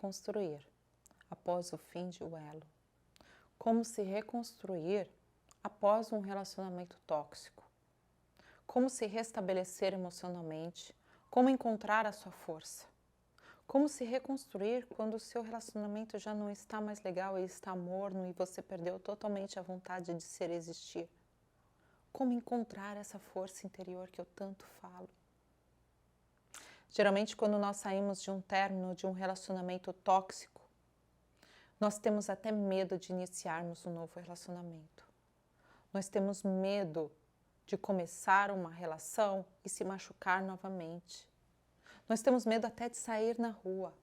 reconstruir após o fim de um elo. Como se reconstruir após um relacionamento tóxico. Como se restabelecer emocionalmente. Como encontrar a sua força. Como se reconstruir quando o seu relacionamento já não está mais legal e está morno e você perdeu totalmente a vontade de ser e existir. Como encontrar essa força interior que eu tanto falo. Geralmente, quando nós saímos de um término, de um relacionamento tóxico, nós temos até medo de iniciarmos um novo relacionamento. Nós temos medo de começar uma relação e se machucar novamente. Nós temos medo até de sair na rua.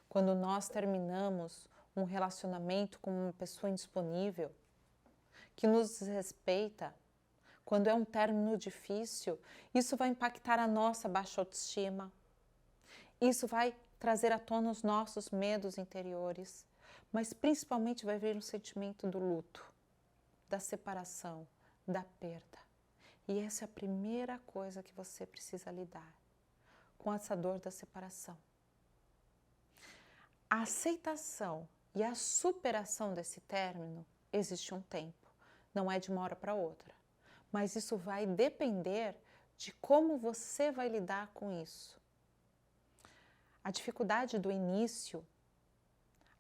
Quando nós terminamos um relacionamento com uma pessoa indisponível, que nos desrespeita, quando é um término difícil, isso vai impactar a nossa baixa autoestima. Isso vai trazer à tona os nossos medos interiores, mas principalmente vai vir um sentimento do luto, da separação, da perda. E essa é a primeira coisa que você precisa lidar, com essa dor da separação. A aceitação e a superação desse término existe um tempo, não é de uma hora para outra. Mas isso vai depender de como você vai lidar com isso. A dificuldade do início,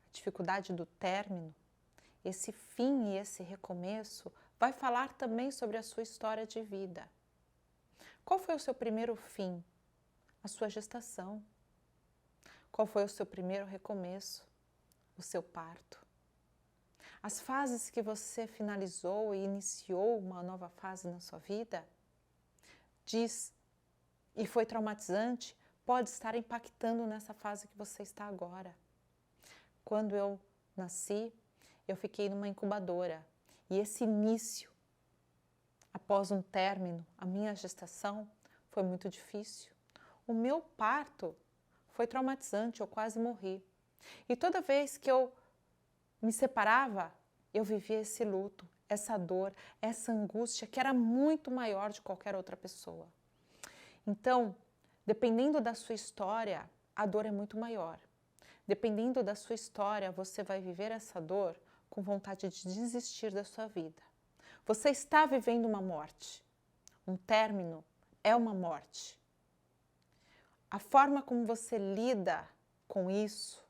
a dificuldade do término, esse fim e esse recomeço, vai falar também sobre a sua história de vida. Qual foi o seu primeiro fim? A sua gestação. Qual foi o seu primeiro recomeço? O seu parto. As fases que você finalizou e iniciou uma nova fase na sua vida, e foi traumatizante, pode estar impactando nessa fase que você está agora. Quando eu nasci, eu fiquei numa incubadora e esse início, após um término, a minha gestação, foi muito difícil. O meu parto foi traumatizante, eu quase morri. E toda vez que eu me separava, eu vivia esse luto, essa dor, essa angústia que era muito maior de qualquer outra pessoa. Então, dependendo da sua história, a dor é muito maior. Dependendo da sua história, você vai viver essa dor com vontade de desistir da sua vida. Você está vivendo uma morte. Um término é uma morte. A forma como você lida com isso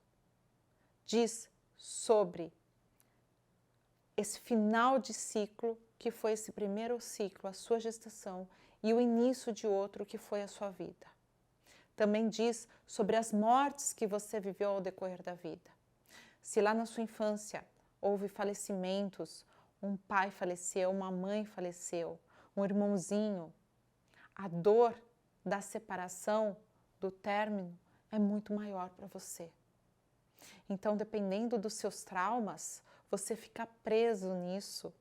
diz sobre esse final de ciclo, que foi esse primeiro ciclo, a sua gestação, e o início de outro, que foi a sua vida. Também diz sobre as mortes que você viveu ao decorrer da vida. Se lá na sua infância houve falecimentos, um pai faleceu, uma mãe faleceu, um irmãozinho, a dor da separação, do término, é muito maior para você. Então, dependendo dos seus traumas, você fica preso nisso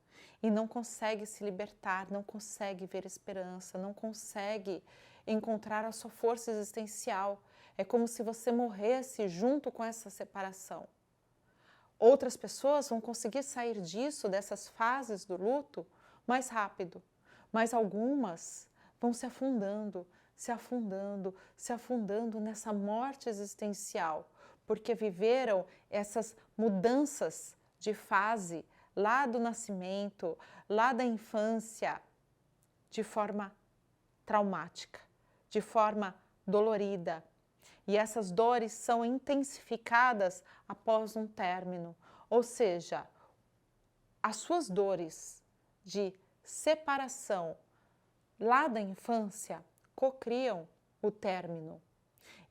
e não consegue se libertar, não consegue ver esperança, não consegue encontrar a sua força existencial. É como se você morresse junto com essa separação. Outras pessoas vão conseguir sair disso, dessas fases do luto, mais rápido, mas algumas vão se afundando, se afundando, se afundando nessa morte existencial, porque viveram essas mudanças de fase lá do nascimento, lá da infância, de forma traumática, de forma dolorida. E essas dores são intensificadas após um término. Ou seja, as suas dores de separação lá da infância cocriam o término.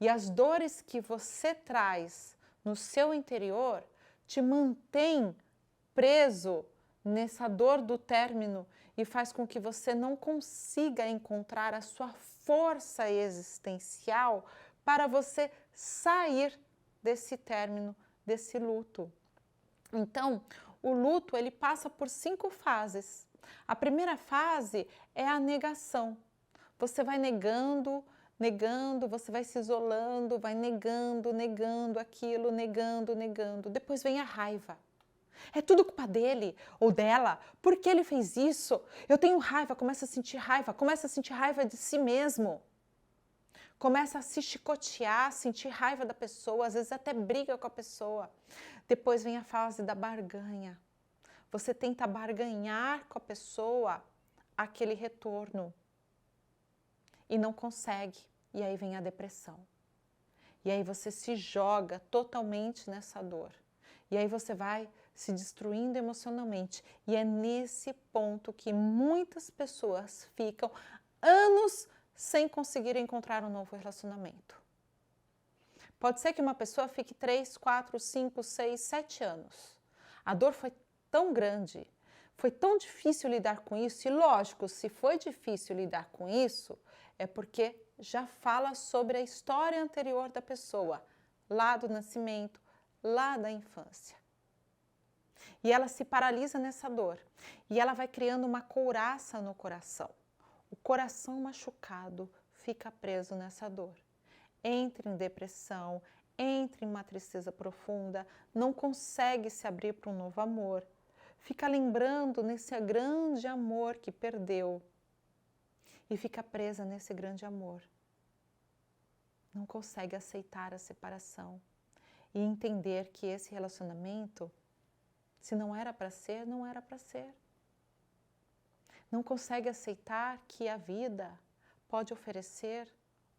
E as dores que você traz no seu interior te mantém preso nessa dor do término e faz com que você não consiga encontrar a sua força existencial para você sair desse término, desse luto. Então, o luto ele passa por 5 fases. A primeira fase é a negação. Você vai negando, você vai se isolando, vai negando aquilo, negando. Depois vem a raiva. É tudo culpa dele ou dela. Por que ele fez isso? Eu tenho raiva, começa a sentir raiva de si mesmo. Começa a se chicotear, sentir raiva da pessoa, às vezes até briga com a pessoa. Depois vem a fase da barganha. Você tenta barganhar com a pessoa aquele retorno e não consegue. E aí vem a depressão. E aí você se joga totalmente nessa dor. E aí você vai se destruindo emocionalmente. E é nesse ponto que muitas pessoas ficam anos sem conseguir encontrar um novo relacionamento. Pode ser que uma pessoa fique 3, 4, 5, 6, 7 anos. A dor foi tão grande, foi tão difícil lidar com isso, e lógico, se foi difícil lidar com isso, é porque já fala sobre a história anterior da pessoa, lá do nascimento, lá da infância. E ela se paralisa nessa dor, e ela vai criando uma couraça no coração. O coração machucado fica preso nessa dor. Entra em depressão, entra em uma tristeza profunda, não consegue se abrir para um novo amor, fica lembrando nesse grande amor que perdeu e fica presa nesse grande amor. Não consegue aceitar a separação e entender que esse relacionamento, se não era para ser, não era para ser. Não consegue aceitar que a vida pode oferecer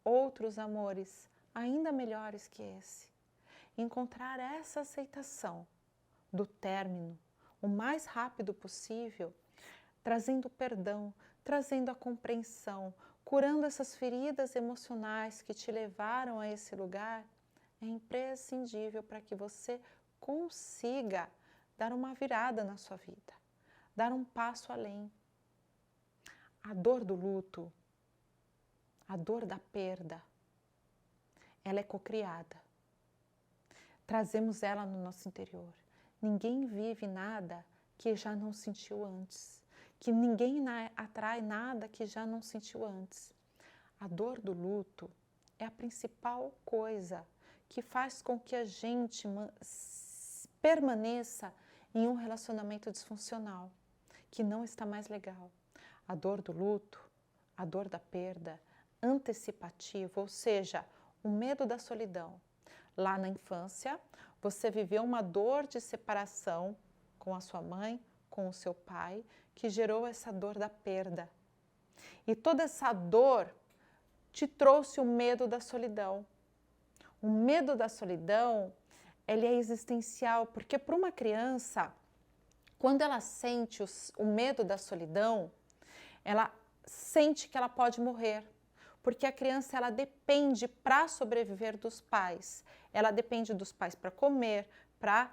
outros amores ainda melhores que esse. Encontrar essa aceitação do término o mais rápido possível, trazendo perdão, trazendo a compreensão, curando essas feridas emocionais que te levaram a esse lugar, é imprescindível para que você consiga dar uma virada na sua vida, dar um passo além. A dor do luto, a dor da perda, ela é cocriada. Trazemos ela no nosso interior. Ninguém vive nada que já não sentiu antes. Que ninguém atrai nada que já não sentiu antes. A dor do luto é a principal coisa que faz com que a gente permaneça em um relacionamento disfuncional, que não está mais legal. A dor do luto, a dor da perda, antecipativa, ou seja, o medo da solidão. Lá na infância, você viveu uma dor de separação com a sua mãe, com o seu pai, que gerou essa dor da perda. E toda essa dor te trouxe o medo da solidão. O medo da solidão, ele é existencial, porque para uma criança, quando ela sente o medo da solidão, ela sente que ela pode morrer. Porque a criança, ela depende para sobreviver dos pais. Ela depende dos pais para comer, para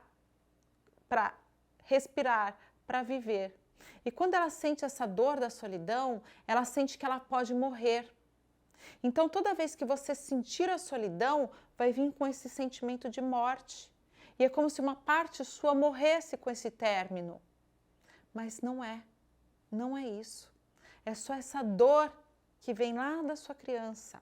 respirar, para viver. E quando ela sente essa dor da solidão, ela sente que ela pode morrer. Então, toda vez que você sentir a solidão, vai vir com esse sentimento de morte. E é como se uma parte sua morresse com esse término. Mas não é. Não é isso. É só essa dor que vem lá da sua criança.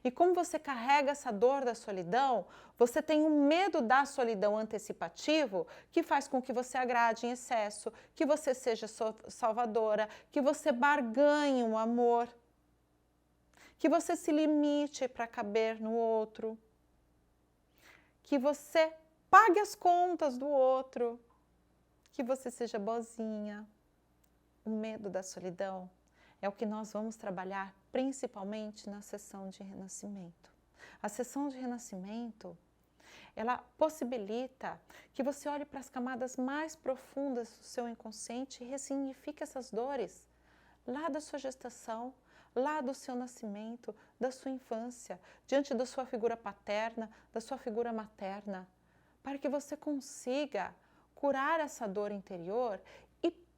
E como você carrega essa dor da solidão, você tem um medo da solidão antecipativo que faz com que você agrade em excesso, que você seja salvadora, que você barganhe um amor, que você se limite para caber no outro, que você pague as contas do outro, que você seja boazinha. O medo da solidão é o que nós vamos trabalhar principalmente na sessão de renascimento. A sessão de renascimento, ela possibilita que você olhe para as camadas mais profundas do seu inconsciente e ressignifique essas dores lá da sua gestação, lá do seu nascimento, da sua infância, diante da sua figura paterna, da sua figura materna, para que você consiga curar essa dor interior.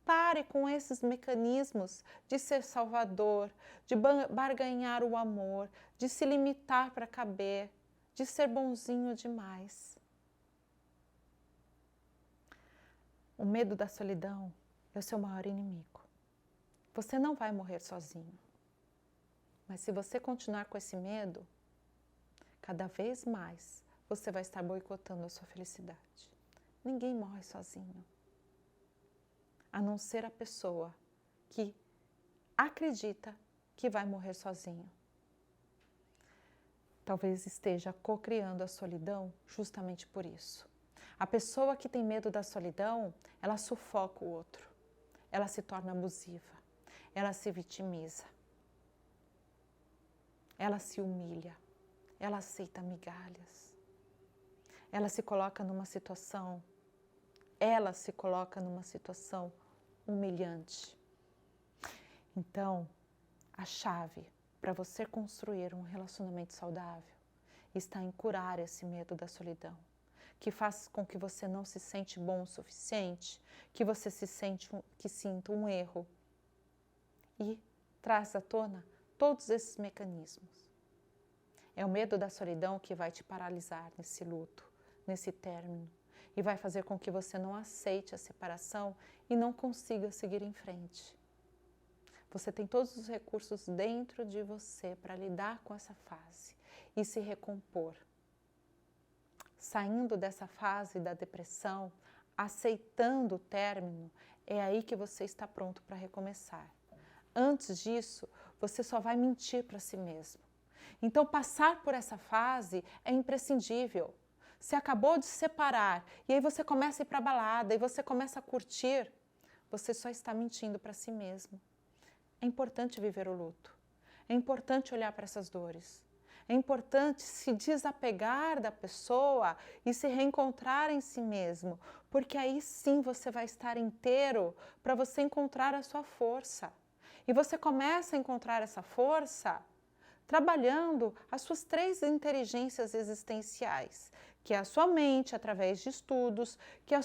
Pare com esses mecanismos de ser salvador, de barganhar o amor, de se limitar para caber, de ser bonzinho demais. O medo da solidão é o seu maior inimigo. Você não vai morrer sozinho. Mas se você continuar com esse medo, cada vez mais você vai estar boicotando a sua felicidade. Ninguém morre sozinho. A não ser a pessoa que acredita que vai morrer sozinho. talvez esteja co-criando a solidão justamente por isso. A pessoa que tem medo da solidão, ela sufoca o outro, ela se torna abusiva, ela se vitimiza, ela se humilha, ela aceita migalhas, ela se coloca numa situação humilhante. Então, a chave para você construir um relacionamento saudável está em curar esse medo da solidão, que faz com que você não se sente bom o suficiente, que você sinta um erro e traz à tona todos esses mecanismos. É o medo da solidão que vai te paralisar nesse luto, nesse término, e vai fazer com que você não aceite a separação e não consiga seguir em frente. Você tem todos os recursos dentro de você para lidar com essa fase e se recompor. Saindo dessa fase da depressão, aceitando o término, é aí que você está pronto para recomeçar. Antes disso, você só vai mentir para si mesmo. Então, passar por essa fase é imprescindível. Você acabou de se separar e aí você começa a ir para a balada e você começa a curtir, você só está mentindo para si mesmo. É importante viver o luto. É importante olhar para essas dores. É importante se desapegar da pessoa e se reencontrar em si mesmo, porque aí sim você vai estar inteiro para você encontrar a sua força. E você começa a encontrar essa força trabalhando as suas 3 inteligências existenciais, que é a sua mente através de estudos, que é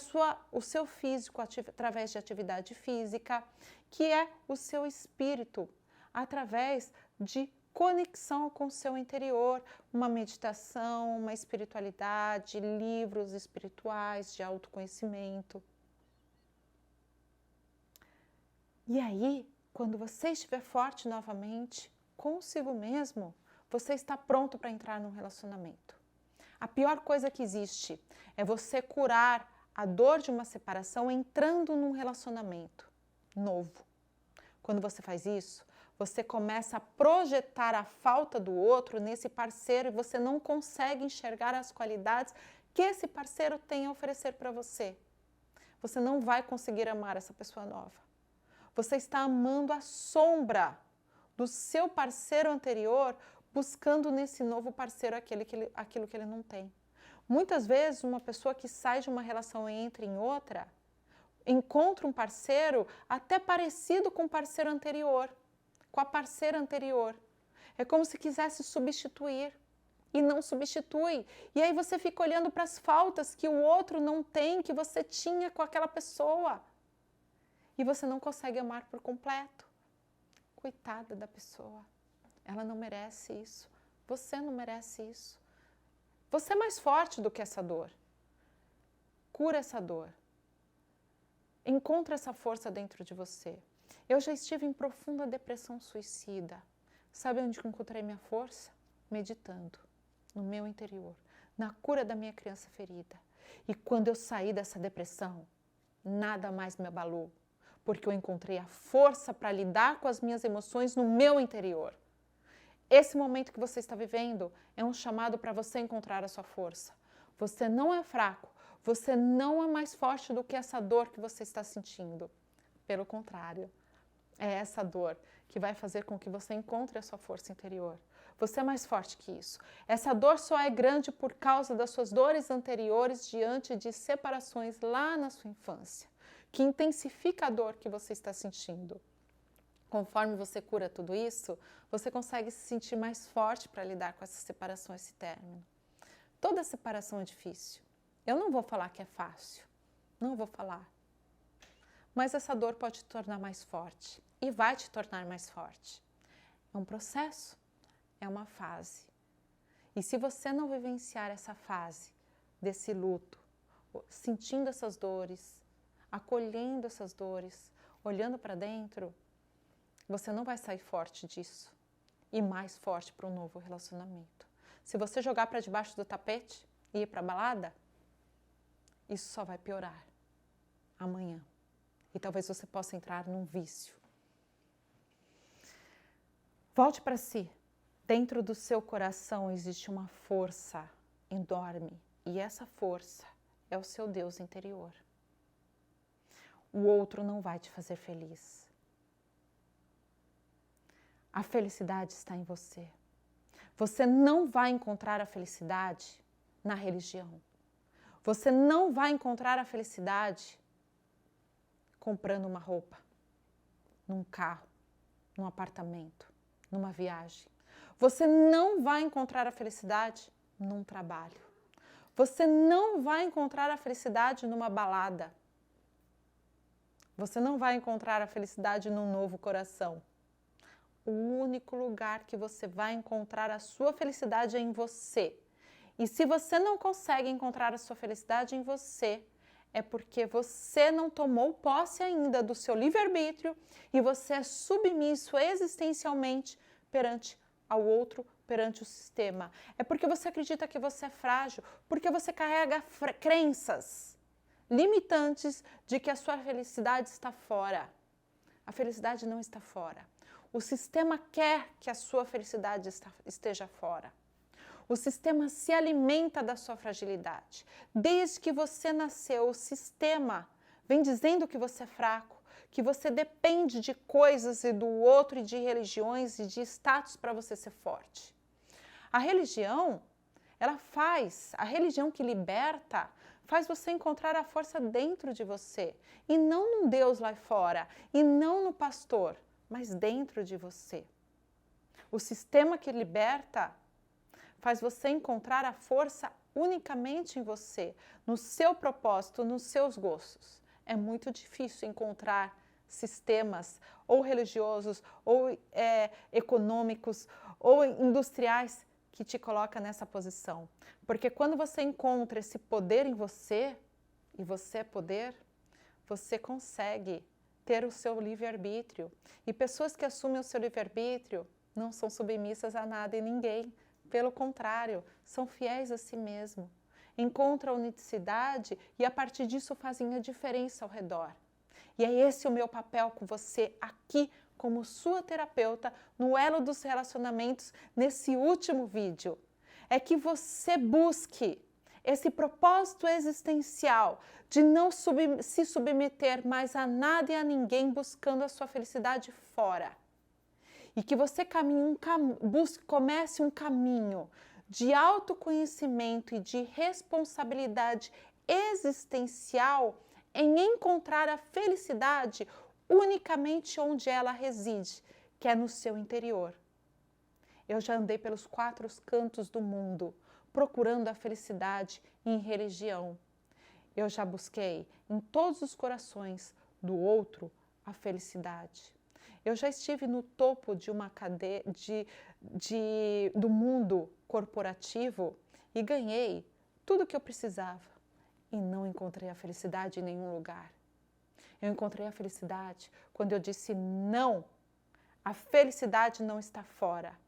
o seu físico através de atividade física, que é o seu espírito através de conexão com o seu interior, uma meditação, uma espiritualidade, livros espirituais de autoconhecimento. E aí, quando você estiver forte novamente, consigo mesmo, você está pronto para entrar num relacionamento. A pior coisa que existe é você curar a dor de uma separação entrando num relacionamento novo. Quando você faz isso, você começa a projetar a falta do outro nesse parceiro e você não consegue enxergar as qualidades que esse parceiro tem a oferecer para você. Você não vai conseguir amar essa pessoa nova. Você está amando a sombra do seu parceiro anterior, buscando nesse novo parceiro aquilo que ele não tem. Muitas vezes, uma pessoa que sai de uma relação e entra em outra, encontra um parceiro até parecido com o parceiro anterior, com a parceira anterior. É como se quisesse substituir e não substitui. E aí você fica olhando para as faltas que o outro não tem, que você tinha com aquela pessoa. E você não consegue amar por completo. Coitada da pessoa. Ela não merece isso. Você não merece isso. Você é mais forte do que essa dor. Cura essa dor. Encontra essa força dentro de você. Eu já estive em profunda depressão suicida. Sabe onde eu encontrei minha força? Meditando, no meu interior, na cura da minha criança ferida. E quando eu saí dessa depressão, nada mais me abalou, porque eu encontrei a força para lidar com as minhas emoções no meu interior. Esse momento que você está vivendo é um chamado para você encontrar a sua força. Você não é fraco, você não é mais forte do que essa dor que você está sentindo. Pelo contrário, é essa dor que vai fazer com que você encontre a sua força interior. Você é mais forte que isso. Essa dor só é grande por causa das suas dores anteriores diante de separações lá na sua infância, que intensifica a dor que você está sentindo. Conforme você cura tudo isso, você consegue se sentir mais forte para lidar com essa separação, esse término. Toda separação é difícil. Eu não vou falar que é fácil, não vou falar. Mas essa dor pode te tornar mais forte e vai te tornar mais forte. É um processo, é uma fase. E se você não vivenciar essa fase desse luto, sentindo essas dores, acolhendo essas dores, olhando para dentro, você não vai sair forte disso e mais forte para um novo relacionamento. Se você jogar para debaixo do tapete e ir para a balada, isso só vai piorar amanhã. E talvez você possa entrar num vício. Volte para si. Dentro do seu coração existe uma força enorme e essa força é o seu Deus interior. O outro não vai te fazer feliz. A felicidade está em você. Você não vai encontrar a felicidade na religião. Você não vai encontrar a felicidade comprando uma roupa, num carro, num apartamento, numa viagem. Você não vai encontrar a felicidade num trabalho. Você não vai encontrar a felicidade numa balada. Você não vai encontrar a felicidade num novo coração. O único lugar que você vai encontrar a sua felicidade é em você. E se você não consegue encontrar a sua felicidade em você, é porque você não tomou posse ainda do seu livre-arbítrio e você é submisso existencialmente perante ao outro, perante o sistema. É porque você acredita que você é frágil, porque você carrega crenças limitantes de que a sua felicidade está fora. A felicidade não está fora. O sistema quer que a sua felicidade esteja fora. O sistema se alimenta da sua fragilidade. Desde que você nasceu, o sistema vem dizendo que você é fraco, que você depende de coisas e do outro, e de religiões e de status para você ser forte. A religião, a religião que liberta, faz você encontrar a força dentro de você, e não num Deus lá fora, e não no pastor, mas dentro de você. O sistema que liberta faz você encontrar a força unicamente em você, no seu propósito, nos seus gostos. É muito difícil encontrar sistemas ou religiosos, ou econômicos, ou industriais que te colocam nessa posição. Porque quando você encontra esse poder em você, e você é poder, você consegue ter o seu livre-arbítrio. E pessoas que assumem o seu livre-arbítrio não são submissas a nada e ninguém. Pelo contrário, são fiéis a si mesmo. Encontram a unicidade e a partir disso fazem a diferença ao redor. E é esse o meu papel com você aqui como sua terapeuta no Elo dos Relacionamentos nesse último vídeo. É que você busque esse propósito existencial de não se submeter mais a nada e a ninguém buscando a sua felicidade fora. E que você comece um caminho de autoconhecimento e de responsabilidade existencial em encontrar a felicidade unicamente onde ela reside, que é no seu interior. Eu já andei pelos 4 cantos do mundo procurando a felicidade em religião. Eu já busquei em todos os corações do outro a felicidade. Eu já estive no topo de uma cadeia do mundo corporativo e ganhei tudo o que eu precisava e não encontrei a felicidade em nenhum lugar. Eu encontrei a felicidade quando eu disse não. A felicidade não está fora.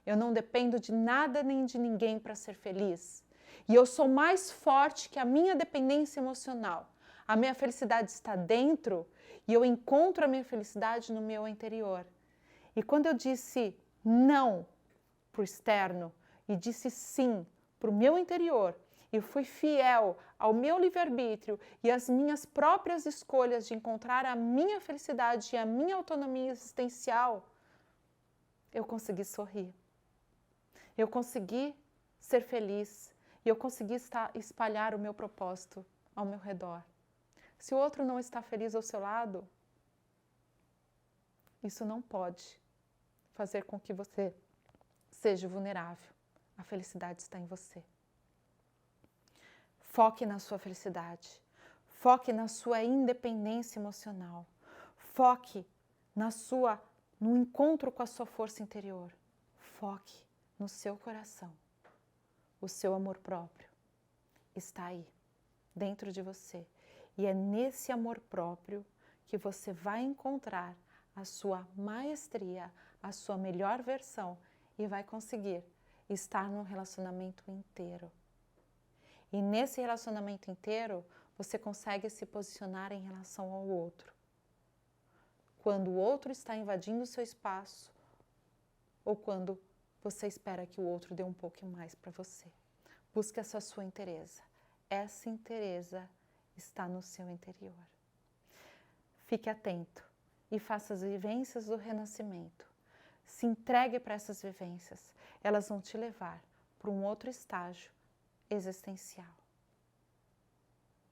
Eu não dependo de nada nem de ninguém para ser feliz. E eu sou mais forte que a minha dependência emocional. A minha felicidade está dentro e eu encontro a minha felicidade no meu interior. E quando eu disse não para o externo e disse sim para o meu interior, e fui fiel ao meu livre-arbítrio e às minhas próprias escolhas de encontrar a minha felicidade e a minha autonomia existencial, eu consegui sorrir. Eu consegui ser feliz e eu consegui espalhar o meu propósito ao meu redor. Se o outro não está feliz ao seu lado, isso não pode fazer com que você seja vulnerável. A felicidade está em você. Foque na sua felicidade. Foque na sua independência emocional. Foque no encontro com a sua força interior. Foque no seu coração. O seu amor próprio está aí, dentro de você. E é nesse amor próprio que você vai encontrar a sua maestria, a sua melhor versão e vai conseguir estar num relacionamento inteiro. E nesse relacionamento inteiro, você consegue se posicionar em relação ao outro. Quando o outro está invadindo o seu espaço ou quando você espera que o outro dê um pouco mais para você. Busque essa sua inteireza. Essa inteireza está no seu interior. Fique atento e faça as vivências do renascimento. Se entregue para essas vivências. Elas vão te levar para um outro estágio existencial.